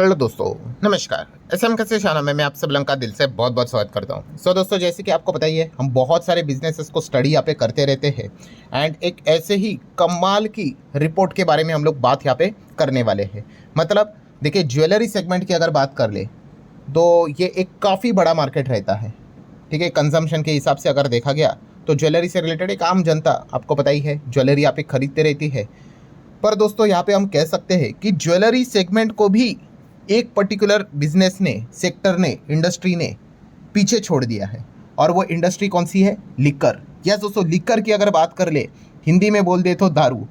Hello दोस्तों, नमस्कार। SM कैसे शाना में मैं आप सब लोगों का दिल से बहुत बहुत स्वागत करता हूं। दोस्तों, जैसे कि आपको पता ही है, हम बहुत सारे बिजनेसेस को स्टडी यहाँ पे करते रहते हैं एंड एक ऐसे ही कमाल की रिपोर्ट के बारे में हम लोग बात यहाँ पे करने वाले हैं। मतलब देखिए, ज्वेलरी सेगमेंट की अगर बात कर ले तो ये एक काफ़ी बड़ा मार्केट रहता है। ठीक है, कंजम्पशन के हिसाब से अगर देखा गया तो ज्वेलरी से रिलेटेड एक आम जनता, आपको पता ही है, ज्वेलरी यहाँ पे खरीदते रहती है। पर दोस्तों, यहाँ पे हम कह सकते हैं कि ज्वेलरी सेगमेंट को भी एक पर्टिकुलर बिजनेस ने, सेक्टर ने, इंडस्ट्री ने पीछे छोड़ दिया है। और वो इंडस्ट्री कौन सी है? लिकर। यस दोस्तों, लिकर की अगर बात कर ले, हिंदी में बोल दे तो दारू।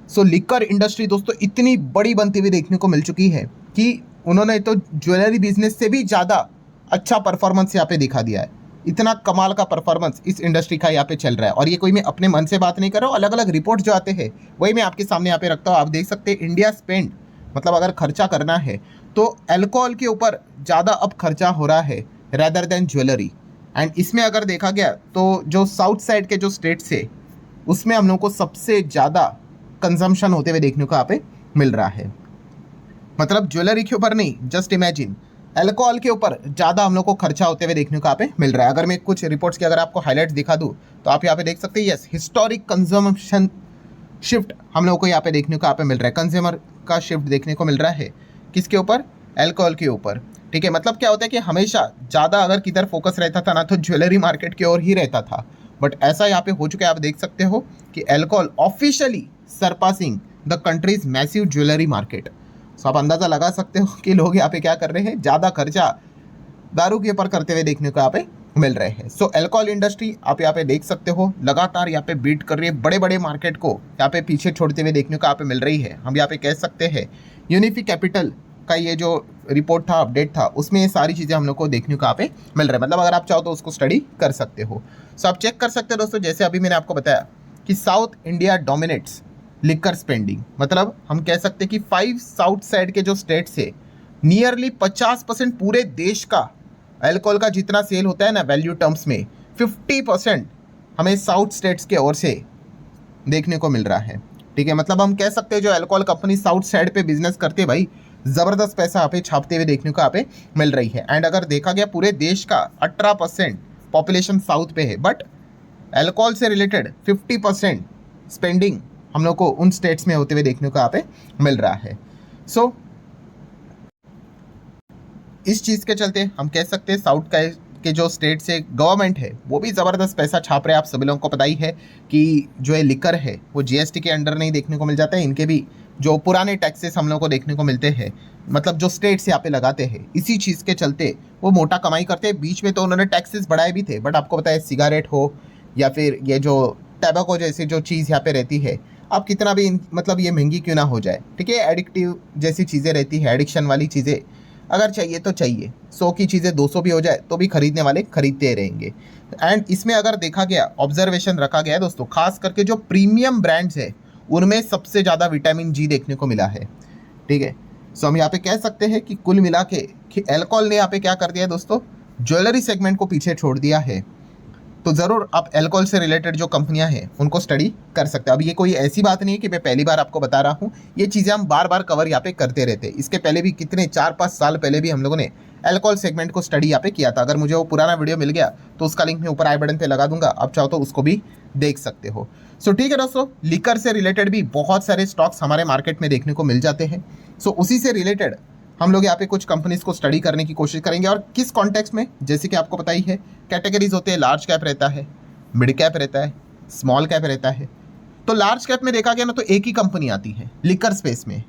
सो लिकर इंडस्ट्री दोस्तों इतनी बड़ी बनती हुई देखने को मिल चुकी है कि उन्होंने तो ज्वेलरी बिजनेस से भी ज़्यादा अच्छा परफॉर्मेंस यहाँ पे दिखा दिया है। इतना कमाल का परफॉर्मेंस इस इंडस्ट्री का यहाँ पे चल रहा है। और ये कोई मैं अपने मन से बात नहीं कर रहा हूँ, अलग अलग रिपोर्ट जो आते हैं वही मैं आपके सामने यहाँ पे रखता हूँ। आप देख सकते हैं, इंडिया स्पेंड, मतलब अगर खर्चा करना है तो अल्कोहल के ऊपर ज़्यादा अब खर्चा हो रहा है रैदर देन ज्वेलरी। एंड इसमें अगर देखा गया तो जो साउथ साइड के जो स्टेट्स है उसमें हम लोग को सबसे ज़्यादा कंजम्पशन होते हुए देखने को यहाँ पे मिल रहा है। मतलब ज्वेलरी के ऊपर नहीं, जस्ट इमेजिन, अल्कोहल के ऊपर ज़्यादा हम लोग को खर्चा होते हुए देखने को यहाँ पे मिल रहा है। अगर मैं कुछ रिपोर्ट्स की अगर आपको हाईलाइट्स दिखा दूँ तो आप यहाँ पे देख सकते हैं, यस, हिस्टोरिक कंजम्पशन शिफ्ट हम लोग को यहाँ पे देखने को यहाँ पे मिल रहा है। कंज्यूमर का शिफ्ट देखने को मिल रहा है किसके ऊपर? अल्कोहल के ऊपर। ठीक है, मतलब क्या होता है कि हमेशा ज़्यादा अगर किधर फोकस रहता था ना, तो ज्वेलरी मार्केट की ओर ही रहता था। बट ऐसा यहाँ पे हो चुका है, आप देख सकते हो कि alcohol officially surpassing the country's massive jewellery market. So आप अंदाज़ा लगा सकते हो कि लोग यहाँ पे क्या कर रहे हैं, ज़्यादा खर्चा दारू के ऊपर करते हुए देखने को यहाँ पे मिल रहे हैं। सो अल्कोहल इंडस्ट्री आप यहाँ पे देख सकते हो लगातार यहाँ पे बीट कर रही है, बड़े बड़े मार्केट को यहाँ पे पीछे छोड़ते हुए देखने को यहाँ पे मिल रही है। हम यहाँ पे कह सकते हैं यूनिफी कैपिटल का ये जो रिपोर्ट था, अपडेट था, उसमें ये सारी चीज़ें हम लोग को देखने को यहाँ पे मिल रहा है। मतलब अगर आप चाहो तो उसको स्टडी कर सकते हो। सो आप चेक कर सकते हो दोस्तों, जैसे अभी मैंने आपको बताया कि south India dominates liquor spending. मतलब हम कह सकते हैं कि 5 साउथ साइड के जो स्टेट्स है, नियरली 50% पूरे देश का अल्कोहल का जितना सेल होता है ना वैल्यू टर्म्स में, 50% हमें साउथ स्टेट्स के ओर से देखने को मिल रहा है। ठीक है, मतलब हम कह सकते हैं जो अल्कोहल कंपनी साउथ साइड पे बिजनेस करते हैं भाई, ज़बरदस्त पैसा यहाँ पे छापते हुए देखने को यहाँ पे मिल रही है। एंड अगर देखा गया पूरे देश का 18% पॉपुलेशन साउथ पे है, बट अल्कोहल से रिलेटेड 50% स्पेंडिंग हम लोग को उन स्टेट्स में होते हुए देखने को यहाँ पे मिल रहा है। सो इस चीज़ के चलते हम कह सकते हैं साउथ का के जो स्टेट से गवर्नमेंट है वो भी ज़बरदस्त पैसा छाप रहे हैं। आप सभी लोगों को पता ही है कि जो ये लिकर है वो जीएसटी के अंडर नहीं देखने को मिल जाता है। इनके भी जो पुराने टैक्सेस हम लोगों को देखने को मिलते हैं, मतलब जो स्टेट्स यहाँ पे लगाते हैं, इसी चीज़ के चलते वो मोटा कमाई करते हैं। बीच में तो उन्होंने टैक्सेस बढ़ाए भी थे, बट आपको पता है सिगारेट हो या फिर ये जो टैबाको जैसी जो चीज़ यहाँ पे रहती है, अब कितना भी मतलब ये महंगी क्यों ना हो जाए, ठीक है, एडिक्टिव जैसी चीज़ें रहती है, एडिक्शन वाली चीज़ें अगर चाहिए तो चाहिए, 100 की चीज़ें 200 भी हो जाए तो भी खरीदने वाले खरीदते रहेंगे। एंड इसमें अगर देखा गया, ऑब्जर्वेशन रखा गया है दोस्तों, खास करके जो प्रीमियम ब्रांड्स है उनमें सबसे ज़्यादा विटामिन जी देखने को मिला है। ठीक है, सो हम यहाँ पे कह सकते हैं कि कुल मिला के कि अल्कोहल ने यहाँ पे क्या कर दिया है दोस्तों, ज्वेलरी सेगमेंट को पीछे छोड़ दिया है। तो ज़रूर आप अल्कोहल से रिलेटेड जो कंपनियां हैं उनको स्टडी कर सकते हैं। अब ये कोई ऐसी बात नहीं है कि मैं पहली बार आपको बता रहा हूँ, ये चीज़ें हम बार बार कवर यहाँ पे करते रहते हैं। इसके पहले भी कितने 4-5 साल पहले भी हम लोगों ने अल्कोहल सेगमेंट को स्टडी यहाँ पे किया था। अगर मुझे वो पुराना वीडियो मिल गया तो उसका लिंक मैं ऊपर आई बटन पे लगा दूंगा, आप चाहो तो उसको भी देख सकते हो। सो ठीक है दोस्तों, लिकर से रिलेटेड भी बहुत सारे स्टॉक्स हमारे मार्केट में देखने को मिल जाते हैं। सो उसी से रिलेटेड हम लोग यहाँ पे कुछ कंपनीज को स्टडी करने की कोशिश करेंगे। और किस कॉन्टेक्स्ट में, जैसे कि आपको पता ही है, कैटेगरीज होते हैं, लार्ज कैप रहता है, मिड कैप रहता है, स्मॉल कैप रहता है। तो लार्ज कैप में देखा गया ना तो एक ही कंपनी आती है लिकर स्पेस में।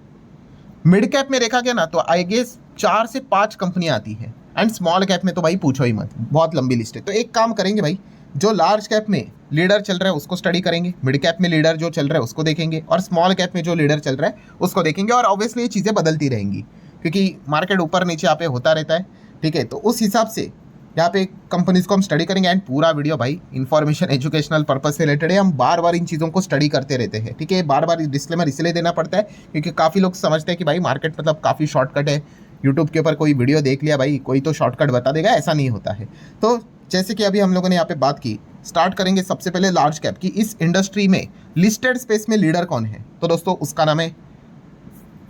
मिड कैप में देखा गया ना तो आई गेस 4 से 5 कंपनियां आती है। एंड स्मॉल कैप में तो भाई पूछो ही मत, बहुत लंबी लिस्ट है। तो एक काम करेंगे भाई, जो लार्ज कैप में लीडर चल रहा है उसको स्टडी करेंगे, मिड कैप में लीडर जो चल रहा है उसको देखेंगे, और स्मॉल कैप में जो लीडर चल रहा है उसको देखेंगे। और ऑब्वियसली ये चीज़ें बदलती रहेंगी क्योंकि मार्केट ऊपर नीचे यहाँ पे होता रहता है। ठीक है, तो उस हिसाब से यहाँ पे कंपनीज को हम स्टडी करेंगे। एंड पूरा वीडियो भाई इन्फॉर्मेशन एजुकेशनल पर्पज से रिलेटेड है, हम बार बार इन चीज़ों को स्टडी करते रहते हैं। ठीक है, बार बार डिस्क्लेमर इसलिए देना पड़ता है क्योंकि काफ़ी लोग समझते हैं कि भाई मार्केट मतलब काफ़ी शॉर्टकट है, यूट्यूब के ऊपर कोई वीडियो देख लिया भाई कोई तो शॉर्टकट बता देगा, ऐसा नहीं होता है। तो जैसे कि अभी हम लोगों ने यहाँ पे बात की, स्टार्ट करेंगे सबसे पहले लार्ज कैप की। इस इंडस्ट्री में लिस्टेड स्पेस में लीडर कौन है? तो दोस्तों उसका नाम है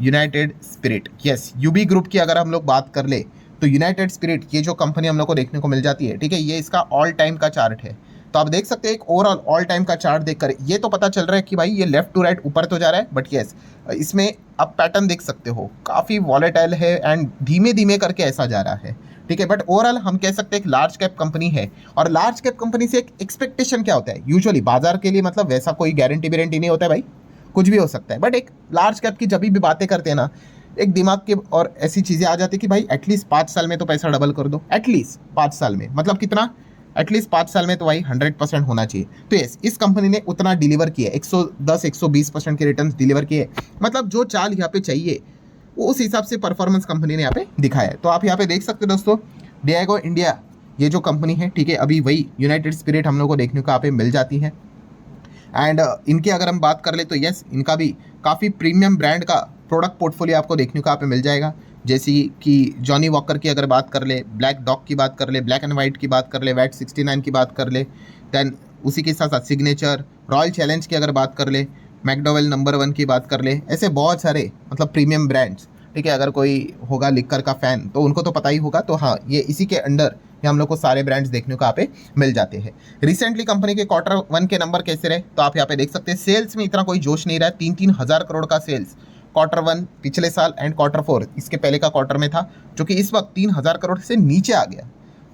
United Spirit. Yes, UB group की अगर हम लोग बात कर ले तो यूनाइटेड स्पिरिट ये जो कंपनी हम लोग को देखने को मिल जाती है, ठीक है, ये इसका ऑल टाइम का चार्ट है। तो आप देख सकते हैं एक ओवरऑल ऑल टाइम का चार्ट देखकर ये तो पता चल रहा है कि भाई ये लेफ्ट टू राइट ऊपर तो जा रहा है, बट यस इसमें आप पैटर्न देख सकते हो काफ़ी वॉलेटाइल है एंड धीमे धीमे करके ऐसा जा रहा है, ठीक है। बट ओवरऑल हम कह सकते हैं एक लार्ज कैप कंपनी है। और लार्ज कैप कंपनी से एक एक्सपेक्टेशन क्या होता है यूजुअली बाजार के लिए, मतलब वैसा कोई गारंटी वारंटी नहीं होता है भाई, कुछ भी हो सकता है। बट एक लार्ज कैप की जब भी बातें करते हैं ना, एक दिमाग के और ऐसी चीज़ें आ जाती है कि भाई एटलीस्ट 5 साल में तो पैसा डबल कर दो, एटलीस्ट 5 साल में, मतलब कितना, एटलीस्ट 5 साल में तो भाई 100% होना चाहिए। तो यस, इस कंपनी ने उतना डिलीवर किया, 110-120% के रिटर्न डिलीवर किए। मतलब जो चाल यहाँ पे चाहिए वो उस हिसाब से परफॉर्मेंस कंपनी ने यहाँ पे दिखाया है। तो आप यहाँ पे देख सकते हो दोस्तों, डिएगो इंडिया ये जो कंपनी है, ठीक है, अभी वही यूनाइटेड स्पिरिट हम लोग को देखने को यहाँ पे मिल जाती है। एंड इनकी अगर हम बात कर ले तो यस, इनका भी काफ़ी प्रीमियम ब्रांड का प्रोडक्ट पोर्टफोलियो आपको देखने को यहाँ पे मिल जाएगा। जैसे कि जॉनी वॉकर की अगर बात कर ले, ब्लैक डॉग की बात कर ले, ब्लैक एंड वाइट की बात कर ले, वैट 69 की बात कर ले, देन उसी के साथ साथ सिग्नेचर, रॉयल चैलेंज की अगर बात कर ले, मैकडोवेल नंबर 1 की बात कर ले, ऐसे बहुत सारे मतलब प्रीमियम ब्रांड्स, ठीक है। अगर कोई होगा लिक्कर का फ़ैन तो उनको तो पता ही होगा। तो हाँ, ये इसी के अंडर ये हम लोग को सारे ब्रांड्स देखने को यहाँ पे मिल जाते हैं। रिसेंटली कंपनी के Q1 के नंबर कैसे रहे तो आप यहाँ पे देख सकते हैं, सेल्स में इतना कोई जोश नहीं रहा है। 3-3 हज़ार करोड़ का सेल्स Q1 पिछले साल एंड Q4 इसके पहले का क्वार्टर में था, जो कि इस वक्त 3,000 करोड़ से नीचे आ गया,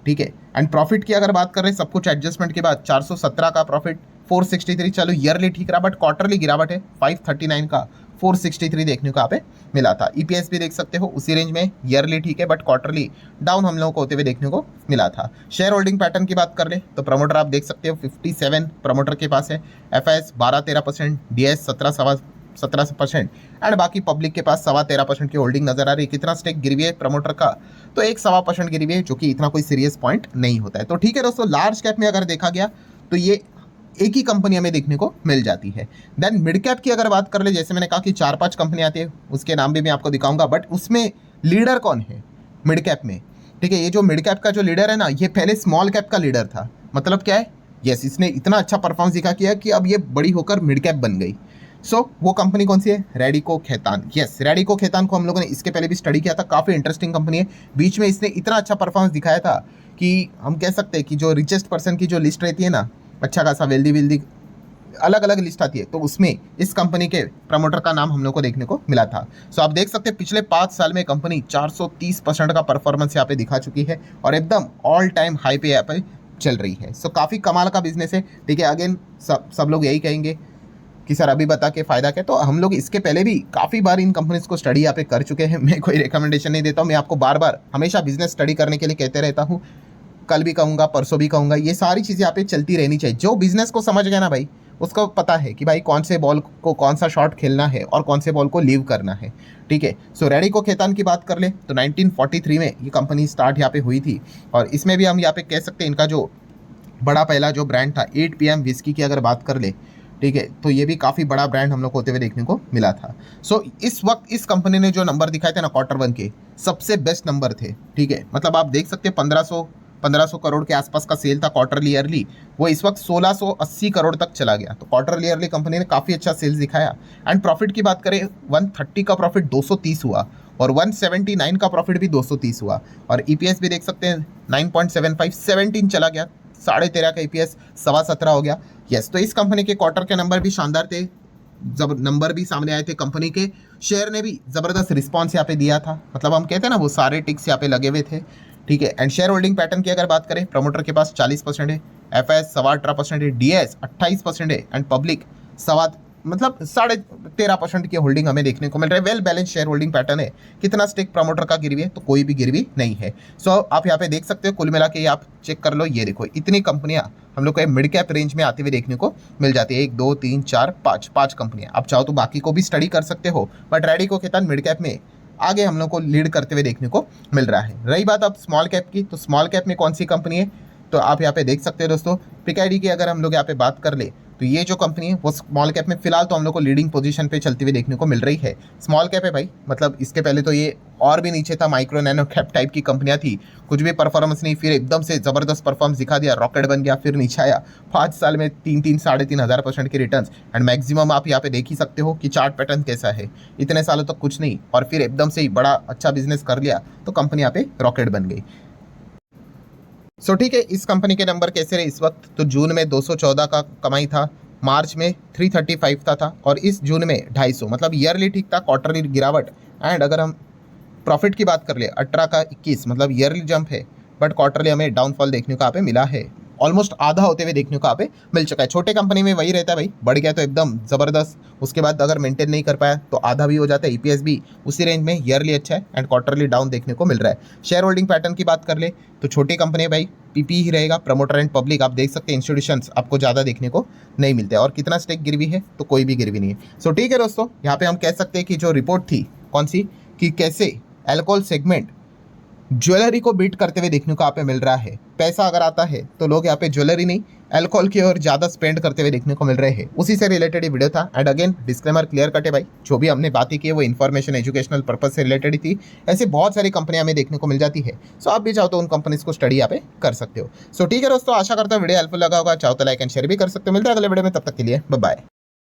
ठीक है। एंड प्रॉफिट की अगर बात करें सब कुछ एडजस्टमेंट के बाद 417 का प्रॉफिट, 463, चलो ईयरली ठीक रहा, बट क्वार्टरली गिरावट है, 539 का 463 देखने को यहाँ पे मिला था। ईपीएस भी देख सकते हो उसी रेंज में, ईयरली ठीक है बट क्वार्टरली डाउन हम लोगों को होते हुए देखने को मिला था। शेयर होल्डिंग पैटर्न की बात कर ले तो प्रमोटर आप देख सकते हो 57 प्रमोटर के पास है, एफआईएस 12-13%, डीएस 17% एंड बाकी पब्लिक के पास 13.25% की होल्डिंग नजर आ रही है। कितना स्टेक गिरी हुई है प्रमोटर का, तो 1.25% गिरी हुई है, जो कि इतना कोई सीरियस पॉइंट नहीं होता है। तो ठीक है दोस्तों, लार्ज कैप में अगर देखा गया तो ये एक ही कंपनी हमें देखने को मिल जाती है। देन मिड कैप की अगर बात कर ले, जैसे मैंने कहा कि 4-5 कंपनी आती है, उसके नाम भी मैं आपको दिखाऊंगा, बट उसमें लीडर कौन है मिड कैप में, ठीक है। ये जो मिड कैप का जो लीडर है ना, ये पहले स्मॉल कैप का लीडर था। मतलब क्या है, यस इसने इतना अच्छा परफॉर्मेंस दिखा किया कि अब ये बड़ी होकर मिड कैप बन गई। वो कंपनी कौन सी है, रैडिको खैतान। यस, रैडिको खैतान को हम लोगों ने इसके पहले भी स्टडी किया था, काफ़ी इंटरेस्टिंग कंपनी है। बीच में इसने इतना अच्छा परफॉर्मेंस दिखाया था कि हम कह सकते हैं कि जो रिचेस्ट पर्सन की जो लिस्ट रहती है ना, अच्छा खासा वेल्दी अलग अलग लिस्ट आती है, तो उसमें इस कंपनी के प्रमोटर का नाम हम लोग को देखने को मिला था। आप देख सकते हैं पिछले 5 साल में कंपनी 430% का परफॉर्मेंस यहाँ पे दिखा चुकी है और एकदम ऑल टाइम हाई पे यहाँ पे चल रही है। काफ़ी कमाल का बिजनेस है, ठीक है। अगेन सब लोग यही कहेंगे कि सर अभी बता के फ़ायदा क्या, तो हम लोग इसके पहले भी काफ़ी बार इन कंपनीज को स्टडी यहाँ पे कर चुके हैं। मैं कोई रिकमेंडेशन नहीं देता हूँ, मैं आपको बार बार हमेशा बिजनेस स्टडी करने के लिए कहते रहता हूँ, कल भी कहूँगा परसों भी कहूँगा, ये सारी चीज़ें यहाँ पे चलती रहनी चाहिए। जो बिजनेस को समझ गया ना भाई, उसको पता है कि भाई कौन से बॉल को कौन सा शॉट खेलना है और कौन से बॉल को लीव करना है, ठीक है। रैडिको खैतान की बात कर ले तो 1943 में ये कंपनी स्टार्ट यहाँ पे हुई थी और इसमें भी हम यहाँ पे कह सकते हैं इनका जो बड़ा पहला जो ब्रांड था 8 PM विस्की की अगर बात कर ले, ठीक है, तो ये भी काफ़ी बड़ा ब्रांड हम लोग को होते हुए देखने को मिला था। इस वक्त इस कंपनी ने जो नंबर दिखाए थे ना Q1 के, सबसे बेस्ट नंबर थे, ठीक है। मतलब आप देख सकते हैं 1500 करोड़ के आसपास का सेल था क्वार्टरली ईयरली, वो इस वक्त 1680 करोड़ तक चला गया। तो क्वार्टरली ईयरली कंपनी ने काफ़ी अच्छा सेल्स दिखाया। एंड प्रॉफिट की बात करें 130 का प्रॉफिट 230 हुआ और 179 का प्रॉफिट भी 230 हुआ और ईपीएस भी देख सकते हैं 9.75 17 चला गया, 13.5 का ईपीएस 17.25 हो गया। यस, तो इस कंपनी के क्वार्टर के नंबर भी शानदार थे, जब नंबर भी सामने आए थे, कंपनी के शेयर ने भी ज़बरदस्त रिस्पॉन्स यहाँ पे दिया था। मतलब हम कहते हैं ना वो सारे टिक्स यहाँ पे लगे हुए थे, ठीक है। एंड शेयर होल्डिंग पैटर्न की अगर बात करें, प्रमोटर के पास 40% है, एफआईएस 18.25% है, डीएस 28% है एंड पब्लिक 13.5% की होल्डिंग हमें देखने को मिल रहा है। Well balance share holding pattern है। कितना स्टेक प्रमोटर का गिरवी है, तो कोई भी गिरवी नहीं है। आप यहाँ पे देख सकते हो, कुल मिला के आप चेक कर लो, ये देखो इतनी कंपनियां हम लोग को मिड कैप रेंज में आते हुए देखने को मिल जाती है। 1 2 3 4 5 कंपनियां। आप चाहो तो बाकी को भी स्टडी कर सकते हो, but Radico Khaitan mid cap में आगे हम लोग को लीड करते हुए देखने को मिल रहा है। रही बात अब स्मॉल कैप की, तो स्मॉल कैप में कौन सी कंपनी है, तो आप यहाँ पे देख सकते हो दोस्तों, पिकाईडी की अगर हम लोग यहाँ पे बात कर ले तो ये जो कंपनी है वो स्मॉल कैप में फिलहाल तो हम लोग को लीडिंग पोजीशन पे चलती हुई देखने को मिल रही है। स्मॉल कैप है भाई, मतलब इसके पहले तो ये और भी नीचे था, माइक्रो नैनो कैप टाइप की कंपनियां थी, कुछ भी परफॉर्मेंस नहीं, फिर एकदम से ज़बरदस्त परफॉर्मेंस दिखा दिया, रॉकेट बन गया, फिर नीचे आया। 5 साल में 3-3 साढ़े 3 हज़ार% के रिटर्न्स एंड मैक्सिमम आप यहाँ पे देख ही सकते हो कि चार्ट पैटर्न कैसा है। इतने सालों तक कुछ नहीं और फिर एकदम से ही बड़ा अच्छा बिजनेस कर लिया तो कंपनी यहाँ पे रॉकेट बन गई। सो ठीक है, इस कंपनी के नंबर कैसे रहे इस वक्त? तो जून में 214 का कमाई था, मार्च में 335 था और इस जून में 250, मतलब ईयरली ठीक था, क्वार्टरली गिरावट। एंड अगर हम प्रॉफिट की बात कर ले 18 का 21, मतलब ईयरली जंप है, बट क्वार्टरली हमें डाउनफॉल देखने को यहाँ पे मिला है, ऑलमोस्ट आधा होते हुए देखने को यहाँ पे मिल चुका है। छोटे कंपनी में वही रहता है भाई, बढ़ गया तो एकदम ज़बरदस्त, उसके बाद अगर मेंटेन नहीं कर पाया तो आधा भी हो जाता है। ईपीएस भी उसी रेंज में ईयरली अच्छा है एंड क्वार्टरली डाउन देखने को मिल रहा है। शेयर होल्डिंग पैटर्न की बात कर ले तो छोटी कंपनी है भाई, पीपी ही रहेगा, प्रमोटर एंड पब्लिक आप देख सकते हैं, इंस्टीट्यूशंस आपको ज़्यादा देखने को नहीं मिलते। और कितना स्टेक गिरवी है? तो कोई भी गिरवी नहीं है। सो ठीक है दोस्तों, यहाँ पे हम कह सकते हैं कि जो रिपोर्ट थी कौन सी, कि कैसे अल्कोहल सेगमेंट ज्वेलरी को बीट करते हुए देखने को यहाँ पे मिल रहा है। पैसा अगर आता है तो लोग यहाँ पे ज्वेलरी नहीं अल्कोहल की ओर ज़्यादा स्पेंड करते हुए देखने को मिल रहे हैं। उसी से रिलेटेड ही वीडियो था एंड अगेन डिस्क्लेमर क्लियर कटे भाई, जो भी हमने बातें की है वो इन्फॉर्मेशन एजुकेशनल पर्पज से रिलेटेड ही थी। ऐसे बहुत सारी कंपनियां हमें देखने को मिल जाती है। सो आप भी चाहो तो उन कंपनीज को स्टडी यहाँ पे कर सकते हो। सो ठीक है दोस्तों, आशा करता हूँ वीडियो हेल्पफुल लगा होगा, चाहो तो लाइक एंड शेयर भी कर सकते हो। मिलते हैं अगले वीडियो में, तब तक के लिए बाय बाय।